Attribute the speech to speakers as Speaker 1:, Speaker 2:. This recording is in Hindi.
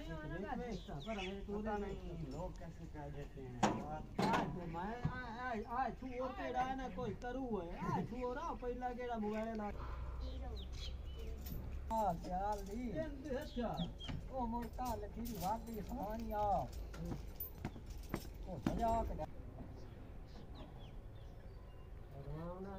Speaker 1: पता नहीं लोग कैसे कह देते हैं मैं छू और के रहा ना कोई करू है छू और पहला केड़ा मोबाइल ला हां ख्याल दी अच्छा ओ मोटा लखी वादी सानी आ ओ सजा के राम ना